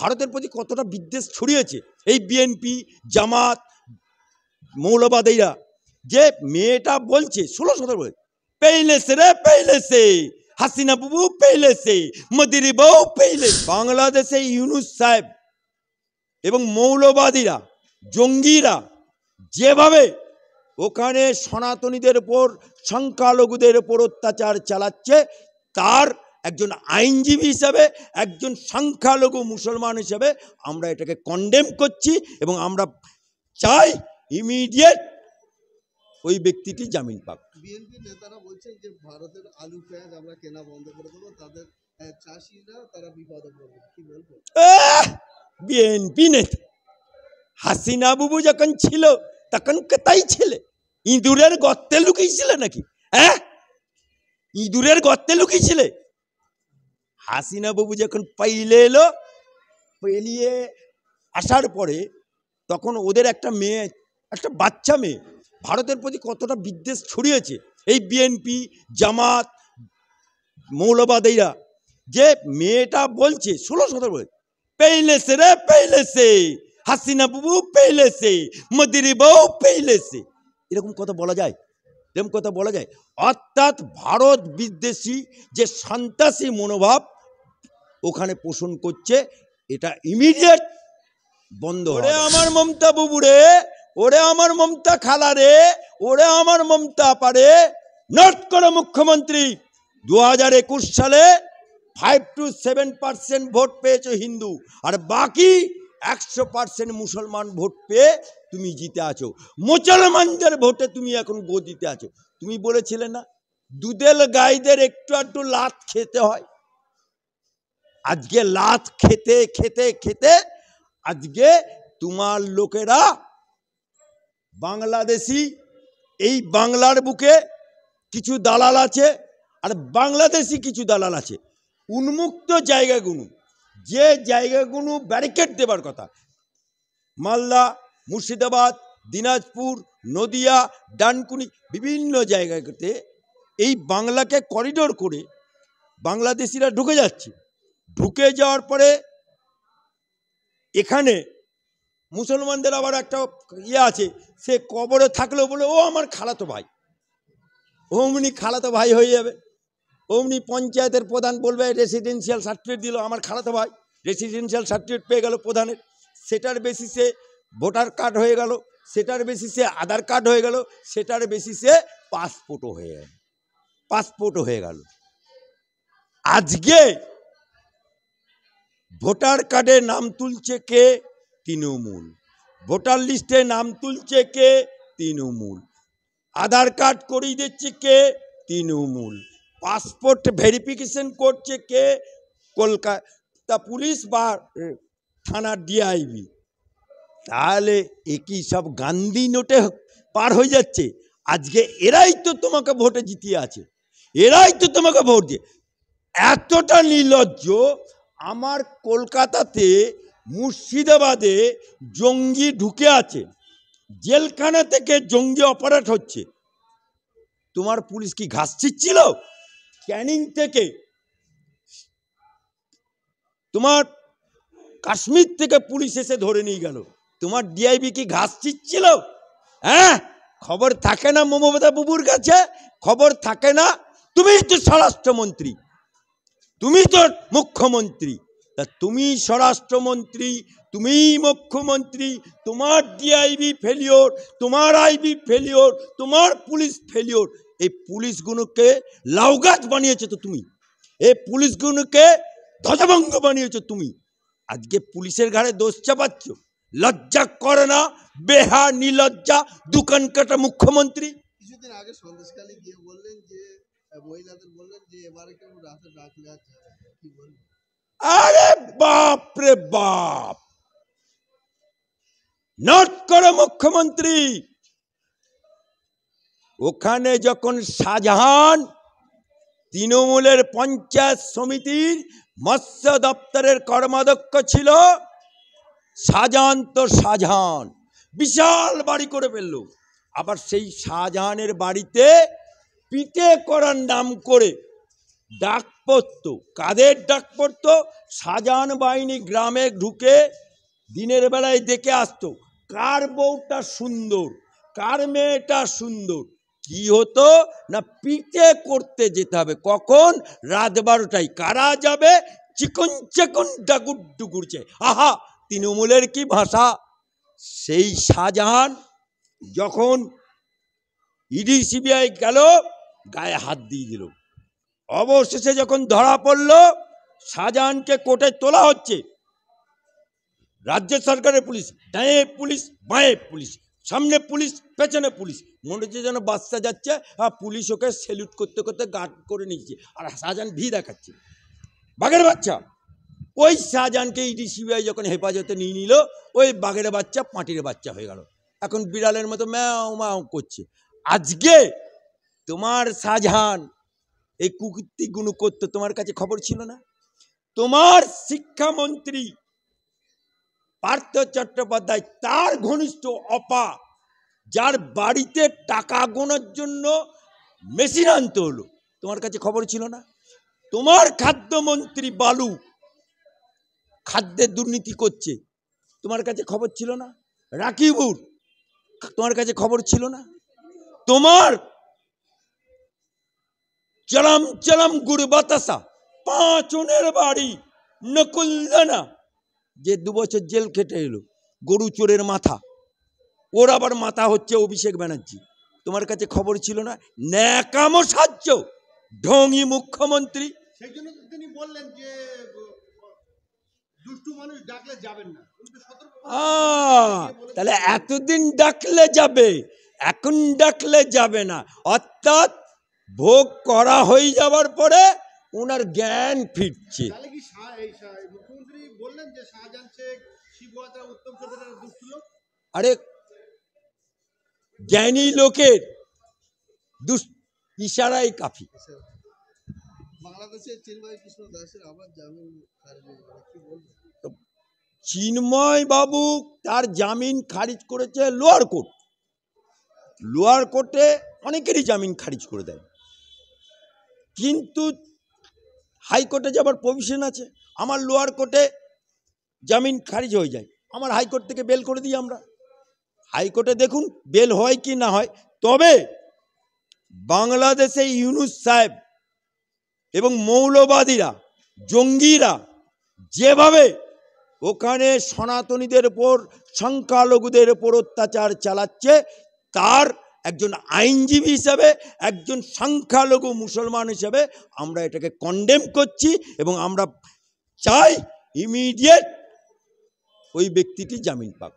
ভারতের প্রতি কতটা বিদ্বেষ ছড়িয়েছে এই বিএনপি জামাত মৌলবাদীরা। যে মেয়েটা বলছে 16-17 বলে পেইলে সে রে পেইলে সে হাসিনা বুবু পেইলে সে মদিরি বউ পেইলে। বাংলাদেশে ইউনুস সাহেব এবং মৌলবাদীরা জঙ্গিরা যেভাবে ওখানে সনাতনীদের উপর সংখ্যালঘুদের উপর অত্যাচার চালাচ্ছে, তার একজন আইনজীবী হিসাবে একজন সংখ্যালঘু মুসলমান হিসাবে আমরা এটাকে কন্ডেম করছি এবং আমরা চাই ইমিডিয়েট ওই ব্যক্তিটি জামিন পাক। বিএনপি নেতারা বলছেন যে ভারতের আলু পেঁয়াজ আমরা কেনা বন্ধ করে দেবো, তাদের চাষিরা তারা বিপদে পড়বে, কি বলবো? বিএনপি নেতা হাসিনা বুবু যখন ছিল তখন কোথায় ছিলে? ইঁদুরের গর্তে লুকিয়েছিলে নাকি? হ্যাঁ, ইঁদুরের গর্তে লুকিয়েছিলে? হাসিনা বাবু যখন পেলিয়ে আসার পরে তখন ওদের একটা মেয়ে, একটা বাচ্চা মেয়ে, ভারতের প্রতি কতটা বিদ্বেষ ছড়িয়েছে এই বিএনপি জামাত মৌলবাদীরা। যে মেয়েটা বলছে 16-17 বলে পেইলে সে রে পেইলে সে হাসিনা বাবু পেইলে সে মদিরি বউ পেইলে সে, এরকম কথা বলা যায়? এরকম কথা বলা যায়? অর্থাৎ ভারত বিদ্বেষী যে সন্ত্রাসী মনোভাব ওখানে পোষণ করছে, এটা ইমিডিয়েট বন্ধ। ওরে আমার মমতা বুবু রে, ওরে আমার মমতা খালা রে, ওরে আমার মমতা পারে, নোট করো মুখ্যমন্ত্রী 2021 সালে 5 to 7% ভোট পেয়েছো হিন্দু, আর বাকি 100% মুসলমান ভোট পেয়ে তুমি জিতে আছো। মুসলমানদের ভোটে তুমি এখন গদিতে আছো। তুমি বলেছিলে না দুধেল গাইদের একটু একটু লাত খেতে হয়? আজকে লাত খেতে খেতে খেতে আজকে তোমার লোকেরা বাংলাদেশি, এই বাংলার বুকে কিছু দালাল আছে আর বাংলাদেশি কিছু দালাল আছে। উন্মুক্ত জায়গাগুলো, যে জায়গাগুলো ব্যারিকেড দেবার কথা, মালদা, মুর্শিদাবাদ, দিনাজপুর, নদিয়া, ডানকুনি, বিভিন্ন জায়গাতে এই বাংলাকে করিডোর করে বাংলাদেশিরা ঢুকে যাচ্ছে। ঢুকে যাওয়ার পরে এখানে মুসলমানদের আবার একটা আছে, সে কবরে থাকলেও বলে ও আমার খালাতো ভাই, অমনি খালাতো ভাই হয়ে যাবে। অমনি পঞ্চায়েতের প্রধান বলবে রেসিডেন্সিয়াল সার্টিফিকেট দিল, আমার খালাতো ভাই রেসিডেন্সিয়াল সার্টিফিকেট পেয়ে গেল প্রধানের, সেটার বেসিসে ভোটার কার্ড হয়ে গেল, সেটার বেসিসে আধার কার্ড হয়ে গেল, সেটার বেসিসে পাসপোর্টও হয়ে গেল। আজকে ভোটার কার্ডে নাম তুলছে কে? তৃণমূল। ভোটার লিস্টে নাম তুলছে কে? তৃণমূল। আধার কার্ড করিয়ে দিচ্ছে কে? তৃণমূল। পাসপোর্ট ভেরিফিকেশন করছে কে? কলকাতা পুলিশ বা থানার ডিআইবি। তাহলে একই সব গান্ধী নোটে পার হয়ে যাচ্ছে। আজকে এরাই তো তোমাকে ভোটে জিতিয়ে আছে, এরাই তো তোমাকে ভোট দিয়ে। এতটা নির্লজ্জ! আমার কলকাতাতে মুর্শিদাবাদে জঙ্গি ঢুকে আছে, জেলখানা থেকে জঙ্গি অপারেট হচ্ছে, তোমার পুলিশ কি ঘাস ছিঁচ্ছিল? ক্যানিং থেকে, তোমার কাশ্মীর থেকে পুলিশ এসে ধরে নিয়ে গেল, তোমার ডিআইবি কি ঘাস ছিঁচ্ছিল? হ্যাঁ, খবর থাকে না মমতা বাবুর কাছে? খবর থাকে না? তুমি তো স্বরাষ্ট্রমন্ত্রী, তুমি তো মুখ্যমন্ত্রী, তা তুমি স্বরাষ্ট্রমন্ত্রী, তুমি মুখ্যমন্ত্রী, তোমার ডিআইবি ফেলিওর, তোমার আইবি ফেলিওর, তোমার পুলিশ ফেলিওর। এই পুলিশগুলোকে লাউগাছ বানিয়েছো তো তুমি, এই পুলিশগুলোকে ধ্বজভঙ্গ বানিয়েছো তুমি। আজকে পুলিশের ঘাড়ে দোষ চাপাচ্ছ, লজ্জা করে না? বেহা নিলজ্জা দোকান কাটা মুখ্যমন্ত্রী। কিছুদিন আগে সন্দেশখালী গিয়ে বললেন যে মহিলাদের বললেন যে এবারে কেউ রাতে ডাকলে আছে, কি বলবেন? আরে বাপ রে বাপ! নোট করো মুখ্যমন্ত্রী, ওখানে যখন শাহজাহান তৃণমূলের পঞ্চায়েত সমিতির মৎস্য দপ্তরের কর্মাধ্যক্ষ ছিল, শাহজাহান তো শাহজাহান বিশাল বাড়ি করে ফেলল। আবার সেই শাহজাহানের বাড়িতে পিঠে করার নাম করে ডাক পড়তো। কাদের ডাক পড়তো? শাহজাহান বাহিনী গ্রামে ঢুকে দিনের বেলায় দেখে আসতো কার বউটা সুন্দর, কার মেয়েটা সুন্দর। কি হতো না, পিঠে করতে যেতে হবে। কখন? রাত 12টায়। কারা যাবে? চিকন চিকন ডাকুর ডুকুরছে। আহা, তৃণমূলের কি ভাষা! সেই শাহজাহান যখন ইডি সিবিআই গেল, গায়ে হাত দিয়ে দিল। অবশেষে যখন ধরা পড়ল, শাহজাহানকে কোর্টে তোলা হচ্ছে। রাজ্য সরকারের পুলিশ, ডায়ে পুলিশ, বাঁয়ে পুলিশ, সামনে পুলিশ, পেছনে পুলিশ। মনে হচ্ছে যেন বাচ্চা যাচ্ছে, আর পুলিশ ওকে স্যালুট করতে করতে গার্ড করে নিচ্ছে, আর শাহজাহান ভি দেখাচ্ছে। বাঘের বাচ্চা। ওই শাহজাহানকে ইডি সিবিআই যখন হেফাজতে নিয়ে নিল, ওই বাঘের বাচ্চা পাঁটির বাচ্চা হয়ে গেল। এখন বিড়ালের মতো ম্যাও ম্যাও করছে। আজকে তোমার শাহজাহান এই কুকীর্তিগুলো করতে তোমার কাছে খবর ছিল না? তোমার শিক্ষামন্ত্রী পার্থ চট্টোপাধ্যায়, তার ঘনিষ্ঠ অপা, যার বাড়িতে টাকা গোনার জন্য মেশিন আনতে হলো, তোমার কাছে খবর ছিল না? তোমার খাদ্যমন্ত্রী বালু খাদ্যের দুর্নীতি করছে, তোমার কাছে খবর ছিল না? রাকিবুর, তোমার কাছে খবর ছিল না? তোমার চলাম চলাম গুড় বাতাসা 5 জনের বাড়ি নকুলদানা, যে 2 বছর জেল খেটে এলো, গরু চোরের মাথা, ওর আবার মাথা হচ্ছে অভিষেক ব্যানার্জি, তোমার কাছে খবর ছিল না? ন্যাকামো সাহায্য ঢঙি মুখ্যমন্ত্রী। সেই জন্য তো তিনি বললেন যে দুষ্টু মানুষ ডাকলে যাবেন না। তাহলে এতদিন ডাকলে যাবে, এখন ডাকলে যাবে না। অর্থাৎ ভোগ করা হয়ে যাওয়ার পরে ওনার জ্ঞান ফিরছে। তাহলে কি মুখ্যমন্ত্রী বললেন যে শাহজাহান শেখ, শিবুয়াতা, উত্তম সরকার দুষ্টু লোক? আরে জ্ঞানী লোকের ইশারাই কাফি। বাংলাদেশের চিন্ময় কৃষ্ণ দাসের আবার জামিন খারিজ, কি বলবেন? চিন্ময় বাবু তার জামিন খারিজ করেছে লোয়ার কোর্ট। লোয়ার কোর্টে অনেকেরই জামিন খারিজ করে দেয়, কিন্তু হাইকোর্টে যাবার প্রভিশন আছে। আমার লোয়ার কোর্টে জামিন খারিজ হয়ে যায়, আমার হাইকোর্ট থেকে বেল করে দিই আমরা। হাইকোর্টে দেখুন বেল হয় কি না হয়। তবে বাংলাদেশে ইউনূস সাহেব এবং মৌলবাদীরা, জঙ্গিরা যেভাবে ওখানে সনাতনীদের উপর, সংখ্যালঘুদের উপর অত্যাচার চালাচ্ছে, তার একজন আইনজীবী হিসাবে, একজন সংখ্যালঘু মুসলমান হিসাবে আমরা এটাকে কন্ডেম করছি, এবং আমরা চাই ইমিডিয়েট ওই ব্যক্তিটি জামিন পাক।